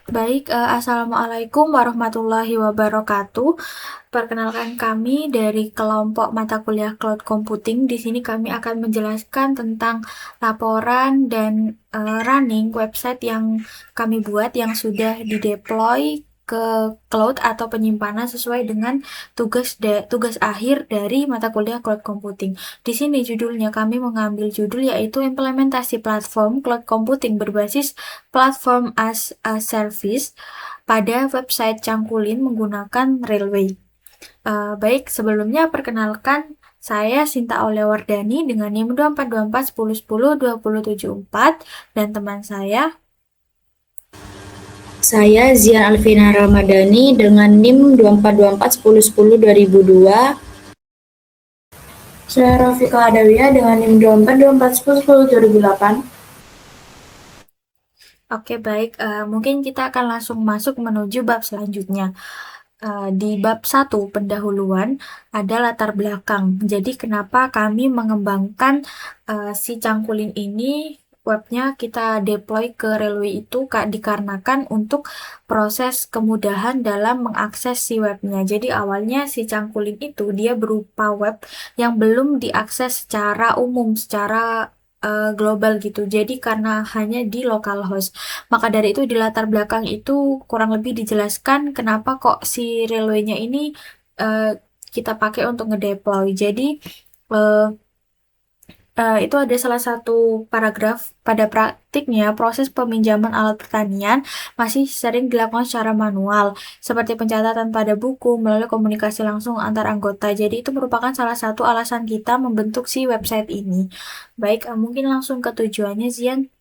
Baik, assalamualaikum warahmatullahi wabarakatuh. Perkenalkan kami dari kelompok mata kuliah Cloud Computing. Di sini kami akan menjelaskan tentang laporan dan running website yang kami buat yang sudah dideploy ke cloud atau penyimpanan sesuai dengan tugas akhir dari mata kuliah Cloud Computing. Di sini judulnya kami mengambil judul yaitu implementasi platform cloud computing berbasis platform as a service pada website Cangkulin menggunakan Railway. Baik, sebelumnya perkenalkan saya Sinta Aulia Wardani dengan NIM 2424 dan teman saya. Saya Zian Alvina Ramadhani dengan NIM 242410102002. Saya Rafika Adawiyah dengan NIM 242410102008. Oke, baik. Mungkin kita akan langsung masuk menuju bab selanjutnya. Di bab 1 pendahuluan ada latar belakang. Jadi kenapa kami mengembangkan si Cangkulin ini webnya kita deploy ke Railway itu dikarenakan untuk proses kemudahan dalam mengakses si webnya. Jadi awalnya si Cangkulin itu dia berupa web yang belum diakses secara umum, secara global gitu. Jadi karena hanya di localhost. Maka dari itu di latar belakang itu kurang lebih dijelaskan kenapa kok si Railway-nya ini uh, kita pakai untuk ngedeploy. Jadi uh, itu ada salah satu paragraf pada praktiknya proses peminjaman alat pertanian masih sering dilakukan secara manual, seperti pencatatan pada buku melalui komunikasi langsung antar anggota. Jadi itu merupakan salah satu alasan kita membentuk si website ini. Baik, mungkin langsung ke tujuannya, Zian.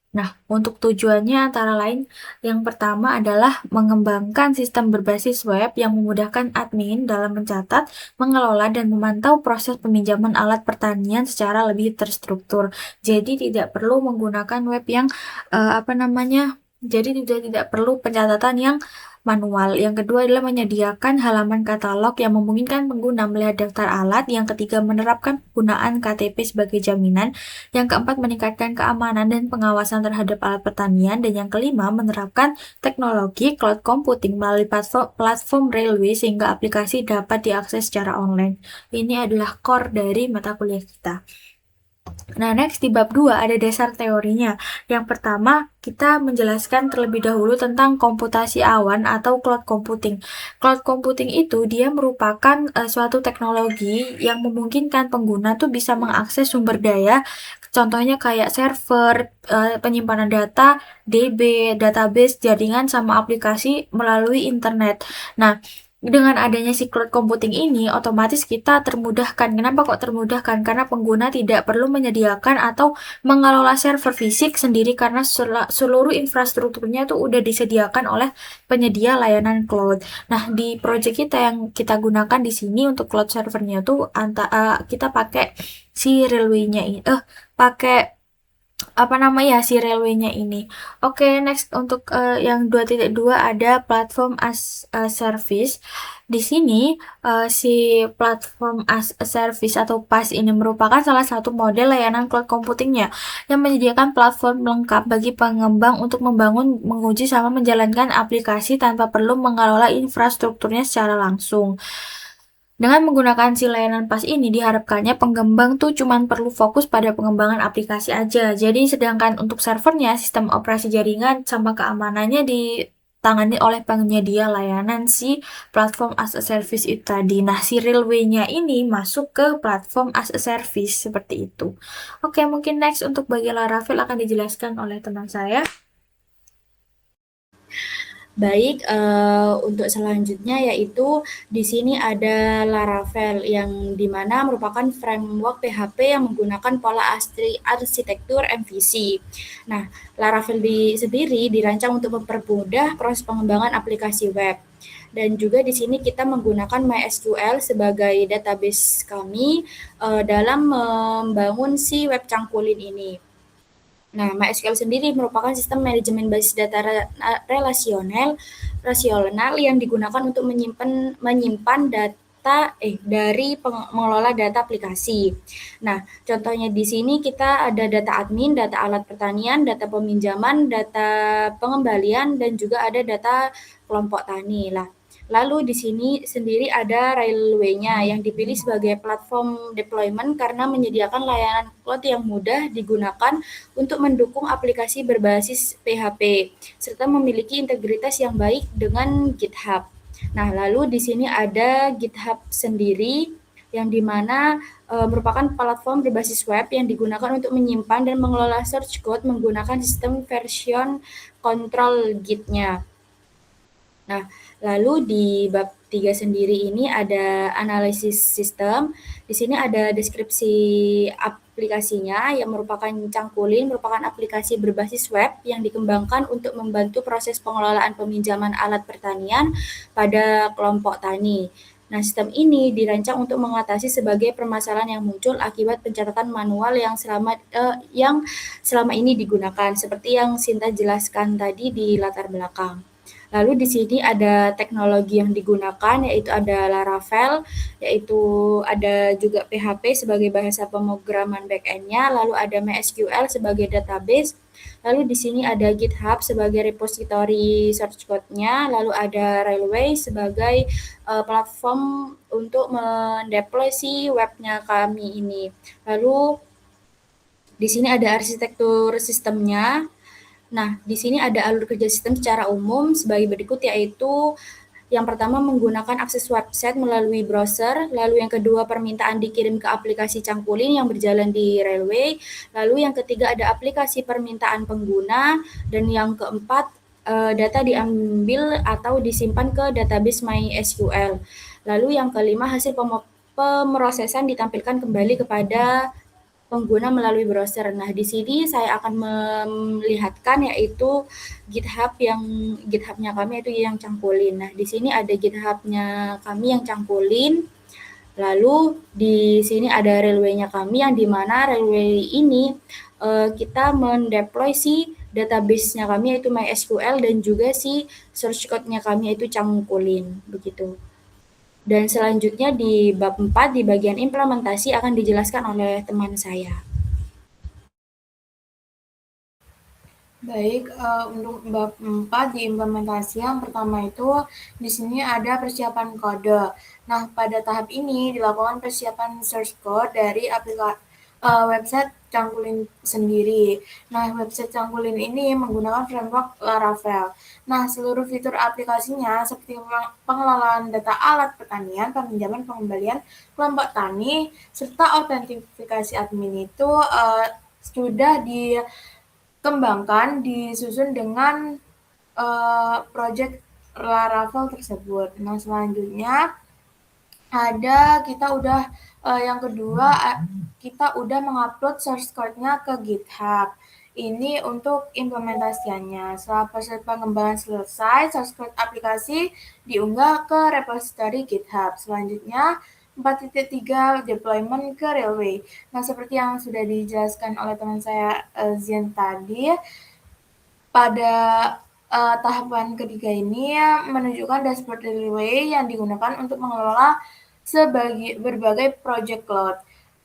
Nah, untuk tujuannya antara lain yang pertama adalah mengembangkan sistem berbasis web yang memudahkan admin dalam mencatat, mengelola, dan memantau proses peminjaman alat pertanian secara lebih terstruktur. Jadi tidak perlu menggunakan web yang jadi tidak perlu pencatatan yang manual. Yang kedua adalah menyediakan halaman katalog yang memungkinkan pengguna melihat daftar alat. Yang ketiga menerapkan penggunaan KTP sebagai jaminan. Yang keempat, meningkatkan keamanan dan pengawasan terhadap alat pertanian. Dan yang kelima, menerapkan teknologi cloud computing melalui platform Railway sehingga aplikasi dapat diakses secara online. Ini adalah core dari mata kuliah kita. Nah, next di bab 2 ada dasar teorinya. Yang pertama, kita menjelaskan terlebih dahulu tentang komputasi awan atau cloud computing. Cloud computing itu dia merupakan suatu teknologi yang memungkinkan pengguna tuh bisa mengakses sumber daya, contohnya kayak server, penyimpanan data, DB, database, jaringan, sama aplikasi melalui internet. Nah, dengan adanya si cloud computing ini, otomatis kita termudahkan. Kenapa kok termudahkan? Karena pengguna tidak perlu menyediakan atau mengelola server fisik sendiri karena seluruh infrastrukturnya itu udah disediakan oleh penyedia layanan cloud. Nah, di project kita yang kita gunakan di sini untuk cloud servernya tuh kita pakai si Railway-nya ini, pakai si Railway-nya ini. Oke, next untuk yang 2.2 ada platform as a service. Di sini si platform as a service atau PaaS ini merupakan salah satu model layanan cloud computingnya yang menyediakan platform lengkap bagi pengembang untuk membangun, menguji, sama menjalankan aplikasi tanpa perlu mengelola infrastrukturnya secara langsung. Dengan menggunakan si layanan PaaS ini, diharapkannya pengembang tuh cuma perlu fokus pada pengembangan aplikasi aja. Jadi, sedangkan untuk servernya, sistem operasi jaringan sama keamanannya ditangani oleh penyedia layanan si platform as a service itu tadi. Nah, si Railway-nya ini masuk ke platform as a service seperti itu. Oke, mungkin next untuk bagian Laravel akan dijelaskan oleh teman saya. Baik, untuk selanjutnya yaitu di sini ada Laravel yang dimana merupakan framework PHP yang menggunakan pola arsitektur MVC. Nah, Laravel sendiri dirancang untuk mempermudah proses pengembangan aplikasi web. Dan juga di sini kita menggunakan MySQL sebagai database kami dalam membangun si web Cangkulin ini. Nah, MySQL sendiri merupakan sistem manajemen basis data relasional yang digunakan untuk menyimpan mengelola data aplikasi. Nah, contohnya di sini kita ada data admin, data alat pertanian, data peminjaman, data pengembalian, dan juga ada data kelompok tani. Lah, lalu di sini sendiri ada Railway-nya yang dipilih sebagai platform deployment karena menyediakan layanan cloud yang mudah digunakan untuk mendukung aplikasi berbasis PHP serta memiliki integritas yang baik dengan GitHub. Nah, lalu di sini ada GitHub sendiri yang dimana merupakan platform berbasis web yang digunakan untuk menyimpan dan mengelola source code menggunakan sistem version control Git-nya. Nah, lalu di bab 3 sendiri ini ada analisis sistem. Di sini ada deskripsi aplikasinya yang merupakan Cangkulin, merupakan aplikasi berbasis web yang dikembangkan untuk membantu proses pengelolaan peminjaman alat pertanian pada kelompok tani. Nah, sistem ini dirancang untuk mengatasi sebagai permasalahan yang muncul akibat pencatatan manual yang selama ini digunakan, seperti yang Sinta jelaskan tadi di latar belakang. Lalu di sini ada teknologi yang digunakan, yaitu ada Laravel, yaitu ada juga PHP sebagai bahasa pemrograman back-end-nya, lalu ada MySQL sebagai database, lalu di sini ada GitHub sebagai repository source code-nya, lalu ada Railway sebagai platform untuk mendeploy si webnya kami ini. Lalu di sini ada arsitektur sistemnya. Nah, di sini ada alur kerja sistem secara umum sebagai berikut, yaitu yang pertama menggunakan akses website melalui browser, lalu yang kedua permintaan dikirim ke aplikasi Cangkulin yang berjalan di Railway, lalu yang ketiga ada aplikasi permintaan pengguna, dan yang keempat data diambil atau disimpan ke database MySQL. Lalu yang kelima hasil pemrosesan ditampilkan kembali kepada pengguna melalui browser. Nah, di sini saya akan melihatkan yaitu GitHub-nya kami itu yang Cangkulin. Nah, di sini ada GitHub-nya kami yang Cangkulin. Lalu di sini ada Railway-nya kami yang di mana Railway ini kita mendeploy si database-nya kami yaitu MySQL dan juga si source code-nya kami yaitu Cangkulin begitu. Dan selanjutnya di bab 4 di bagian implementasi akan dijelaskan oleh teman saya. Baik, untuk bab 4 di implementasi yang pertama itu di sini ada persiapan kode. Nah, pada tahap ini dilakukan persiapan source code dari website Cangkulin sendiri. Nah, website Cangkulin ini menggunakan framework Laravel. Nah, seluruh fitur aplikasinya seperti pengelolaan data alat pertanian, peminjaman, pengembalian, kelompok tani, serta autentifikasi admin itu sudah dikembangkan, disusun dengan project Laravel tersebut. Nah, selanjutnya yang kedua kita udah mengupload source code-nya ke GitHub. Ini untuk implementasiannya. Setelah proses pengembangan selesai, source code aplikasi diunggah ke repository GitHub. Selanjutnya 4.3 deployment ke Railway. Nah, seperti yang sudah dijelaskan oleh teman saya Zian tadi, pada tahapan ketiga ini menunjukkan dashboard Railway yang digunakan untuk mengelola berbagai project cloud.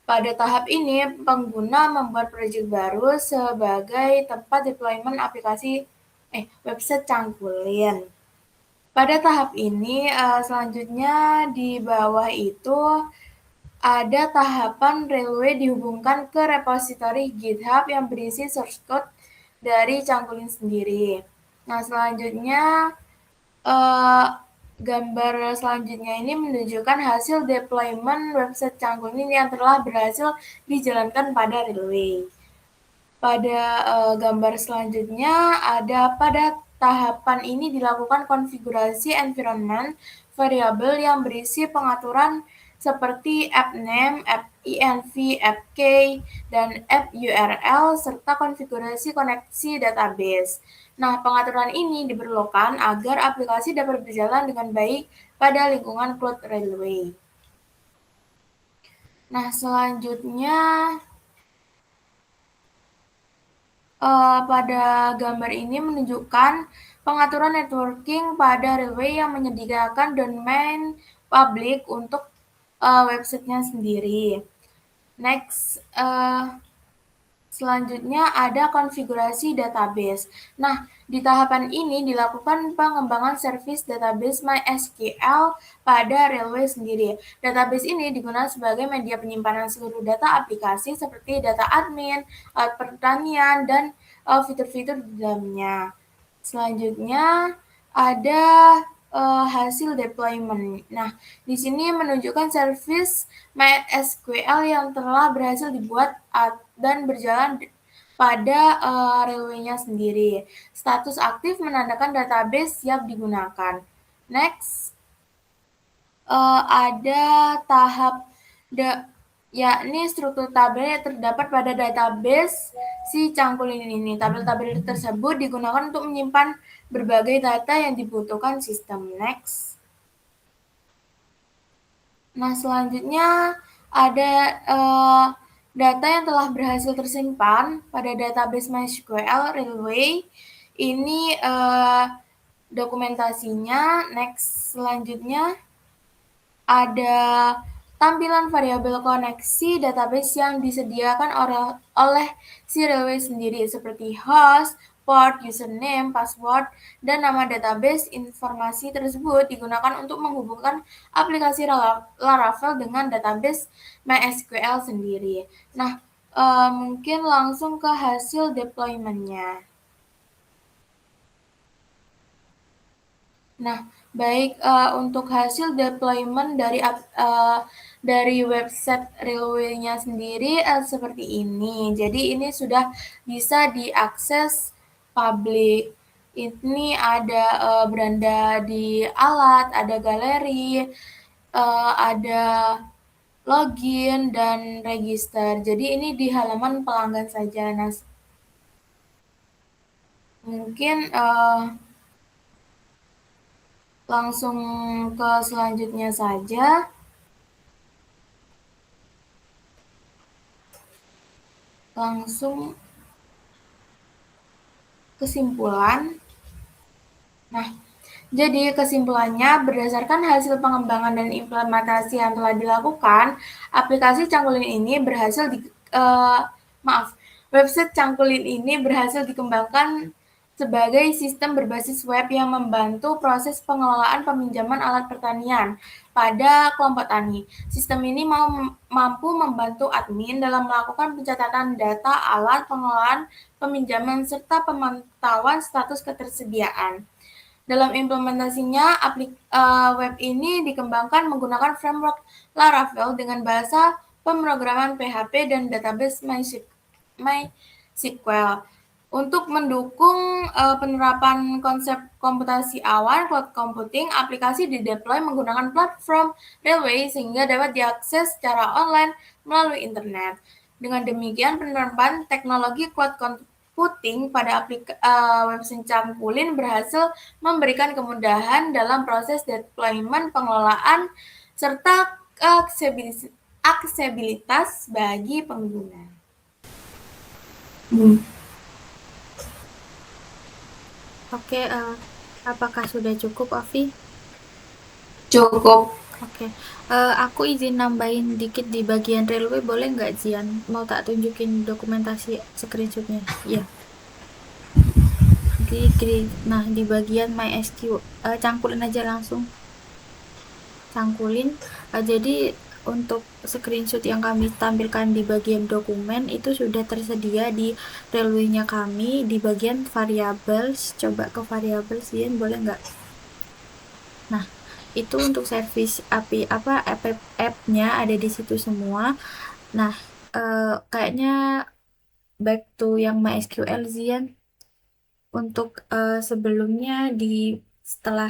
Pada tahap ini, pengguna membuat proyek baru sebagai tempat deployment website Cangkulin. Pada tahap ini, selanjutnya di bawah itu ada tahapan Railway dihubungkan ke repository GitHub yang berisi source code dari Cangkulin sendiri. Nah, selanjutnya gambar selanjutnya ini menunjukkan hasil deployment website Cangkulin yang telah berhasil dijalankan pada Railway. Pada gambar selanjutnya pada tahapan ini dilakukan konfigurasi environment variabel yang berisi pengaturan seperti app name, app env, app key, dan app URL, serta konfigurasi koneksi database. Nah, pengaturan ini diperlukan agar aplikasi dapat berjalan dengan baik pada lingkungan cloud Railway. Nah, selanjutnya pada gambar ini menunjukkan pengaturan networking pada Railway yang menyediakan domain publik untuk websitenya sendiri. Next, selanjutnya ada konfigurasi database. Nah, di tahapan ini dilakukan pengembangan service database MySQL pada Railway sendiri. Database ini digunakan sebagai media penyimpanan seluruh data aplikasi seperti data admin, alat pertanian, dan fitur-fitur di dalamnya. Selanjutnya ada hasil deployment. Nah, di sini menunjukkan service MySQL yang telah berhasil dibuat dan berjalan pada railway-nya sendiri. Status aktif menandakan database siap digunakan. Next, ada tahap yakni struktur tabel yang terdapat pada database si Cangkulin ini. Tabel-tabel tersebut digunakan untuk menyimpan berbagai data yang dibutuhkan sistem. Next. Nah, selanjutnya ada data yang telah berhasil tersimpan pada database MySQL Railway. Ini dokumentasinya. Next, selanjutnya ada tampilan variabel koneksi database yang disediakan oleh si Railway sendiri seperti host, port, username, password, dan nama database. Informasi tersebut digunakan untuk menghubungkan aplikasi Laravel dengan database MySQL sendiri. Nah, mungkin langsung ke hasil deployment-nya. Nah, baik, untuk hasil deployment dari website Railway-nya sendiri seperti ini. Jadi ini sudah bisa diakses publik. Ini ada beranda di alat, ada galeri, ada login dan register. Jadi ini di halaman pelanggan saja. Nah, mungkin langsung ke selanjutnya saja. Langsung kesimpulan. Nah, jadi kesimpulannya, berdasarkan hasil pengembangan dan implementasi yang telah dilakukan, aplikasi Cangkulin ini website Cangkulin ini berhasil dikembangkan sebagai sistem berbasis web yang membantu proses pengelolaan peminjaman alat pertanian pada kelompok tani. Sistem ini mampu membantu admin dalam melakukan pencatatan data alat, pengelolaan peminjaman, serta pemantauan status ketersediaan. Dalam implementasinya, web ini dikembangkan menggunakan framework Laravel dengan bahasa pemrograman PHP dan database MySQL. Untuk mendukung penerapan konsep komputasi awan, cloud computing, aplikasi dideploy menggunakan platform Railway sehingga dapat diakses secara online melalui internet. Dengan demikian, penerapan teknologi cloud computing pada website Cangkulin berhasil memberikan kemudahan dalam proses deployment, pengelolaan, serta aksesibilitas bagi pengguna. Oke, apakah sudah cukup, Afi? Cukup. Oke, aku izin nambahin dikit di bagian Railway, boleh nggak, Zian? Mau tak tunjukin dokumentasi screenshotnya? Iya. Nah, di bagian MySQL, cangkulin aja langsung. Cangkulin. Jadi untuk screenshot yang kami tampilkan di bagian dokumen itu sudah tersedia di Railway-nya kami di bagian variables. Coba ke variables, Zian, boleh nggak? Nah, itu untuk service API app-nya ada di situ semua. Nah, kayaknya back to yang MySQL, Zian. Untuk sebelumnya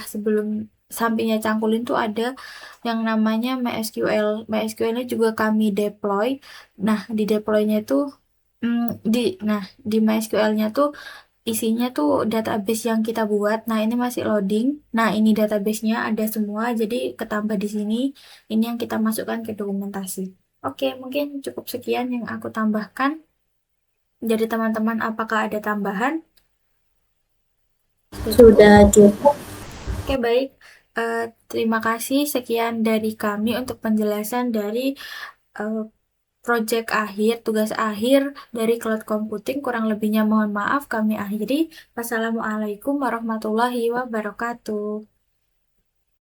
sebelum sampingnya Cangkulin tuh ada yang namanya MySQL. MySQL-nya juga kami deploy. Nah, di deploy-nya itu di MySQL-nya tuh isinya tuh database yang kita buat. Nah, ini masih loading. Nah, ini database-nya ada semua, jadi ketambah di sini. Ini yang kita masukkan ke dokumentasi. Oke, mungkin cukup sekian yang aku tambahkan. Dari teman-teman, apakah ada tambahan? Sudah cukup. Oke, baik. Terima kasih, sekian dari kami untuk penjelasan dari eh, proyek akhir, tugas akhir dari cloud computing. Kurang lebihnya mohon maaf, kami akhiri. Wassalamualaikum warahmatullahi wabarakatuh.